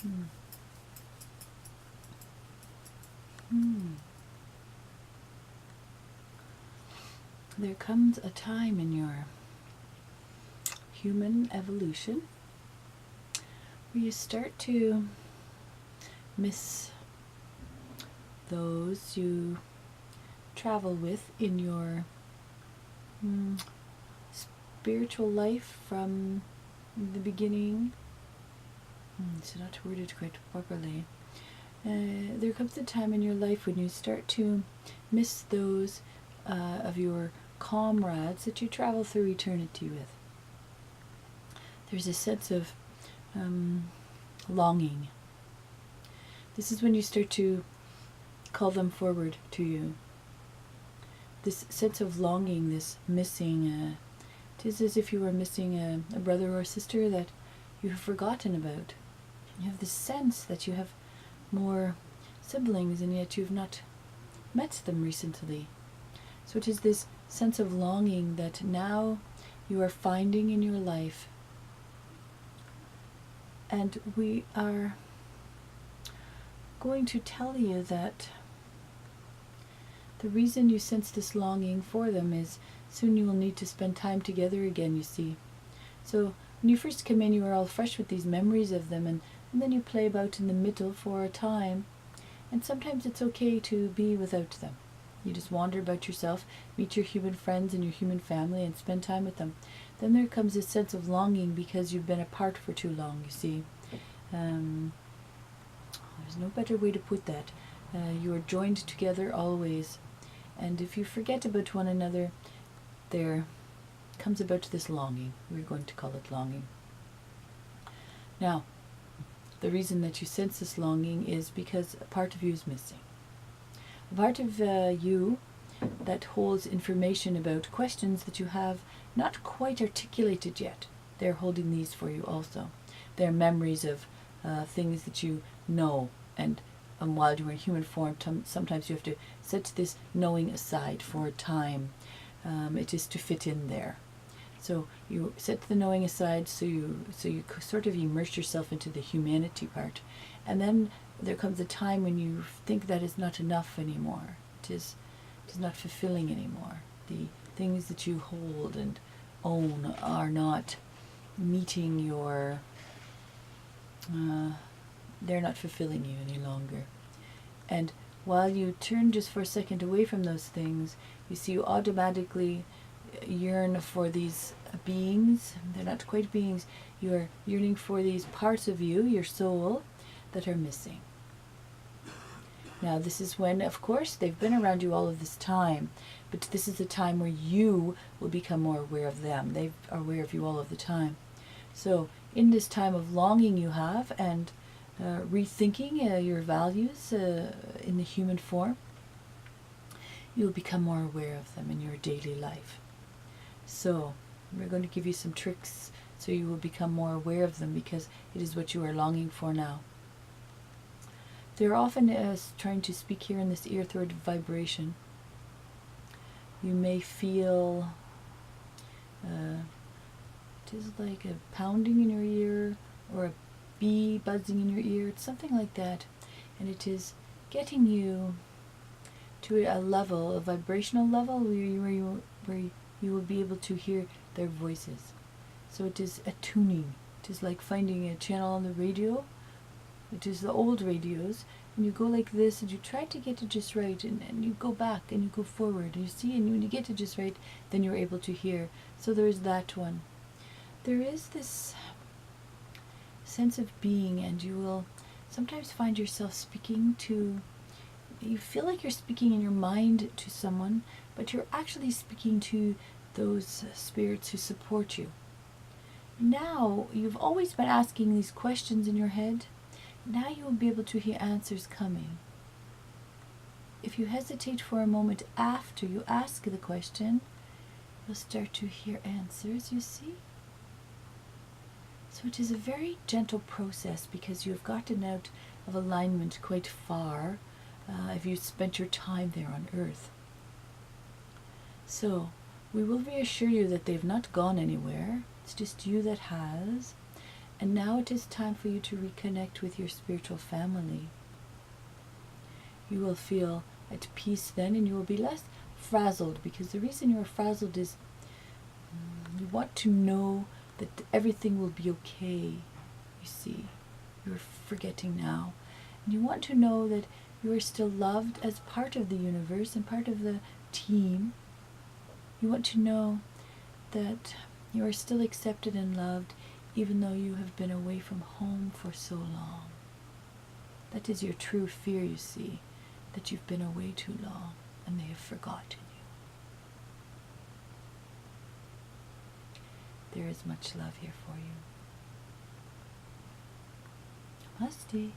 Hmm. Hmm. There comes a time in your human evolution where you start to miss those you travel with in your spiritual life from the beginning. It's not worded quite properly. There comes a time in your life when you start to miss those of your comrades that you travel through eternity with. There's a sense of longing. This is when you start to call them forward to you. This sense of longing, this missing, it is as if you were missing a brother or a sister that you have forgotten about. You have this sense that you have more siblings and yet you've not met them recently. So it is this sense of longing that now you are finding in your life. And we are going to tell you that the reason you sense this longing for them is soon you will need to spend time together again, you see. So when you first come in, you are all fresh with these memories of them, and then you play about in the middle for a time, and sometimes it's okay to be without them. You just wander about yourself, meet your human friends and your human family, and spend time with them. Then there comes a sense of longing because you've been apart for too long, you see. There's no better way to put that. You are joined together always. And if you forget about one another, there comes about this longing. We're going to call it longing. Now, the reason that you sense this longing is because a part of you is missing. A part of you that holds information about questions that you have not quite articulated yet. They're holding these for you also. They're memories of things that you know, and while you're in human form, sometimes you have to set this knowing aside for a time. It is to fit in there. So you set the knowing aside, so you sort of immerse yourself into the humanity part, and then there comes a time when you think that is not enough anymore. It is not fulfilling anymore. The things that you hold and own are not meeting your. They're not fulfilling you any longer. And while you turn just for a second away from those things, you see you automatically yearn for these beings. They're not quite beings. You're yearning for these parts of you, your soul, that are missing. Now this is when, of course, they've been around you all of this time, but this is the time where you will become more aware of them. They are aware of you all of the time. So in this time of longing you have, and rethinking your values in the human form, you'll become more aware of them in your daily life. So we're going to give you some tricks so you will become more aware of them, because it is what you are longing for now. They're often trying to speak here in this ear throat vibration. You may feel it is like a pounding in your ear or a bee buzzing in your ear. It's something like that, and it is getting you to a level, a vibrational level, where you will be able to hear their voices. So it is a tuning. It is like finding a channel on the radio. It is the old radios, and you go like this, and you try to get it just right, and you go back, and you go forward, and you see, and when you get it just right, then you're able to hear. So there is that one. There is this sense of being, and you will sometimes find yourself speaking to, you feel like you're speaking in your mind to someone, but you're actually speaking to those spirits who support you. Now, you've always been asking these questions in your head. Now you will be able to hear answers coming. If you hesitate for a moment after you ask the question, you'll start to hear answers, you see? So it is a very gentle process, because you have gotten out of alignment quite far if you've spent your time there on earth. So we will reassure you that they've not gone anywhere. It's just you that has. And now it is time for you to reconnect with your spiritual family. You will feel at peace then, and you will be less frazzled, because the reason you are frazzled is you want to know that everything will be okay. You see, you're forgetting now. And you want to know that you are still loved as part of the universe and part of the team. You want to know that you are still accepted and loved, even though you have been away from home for so long. That is your true fear, you see, that you've been away too long and they have forgotten you. There is much love here for you. Namaste.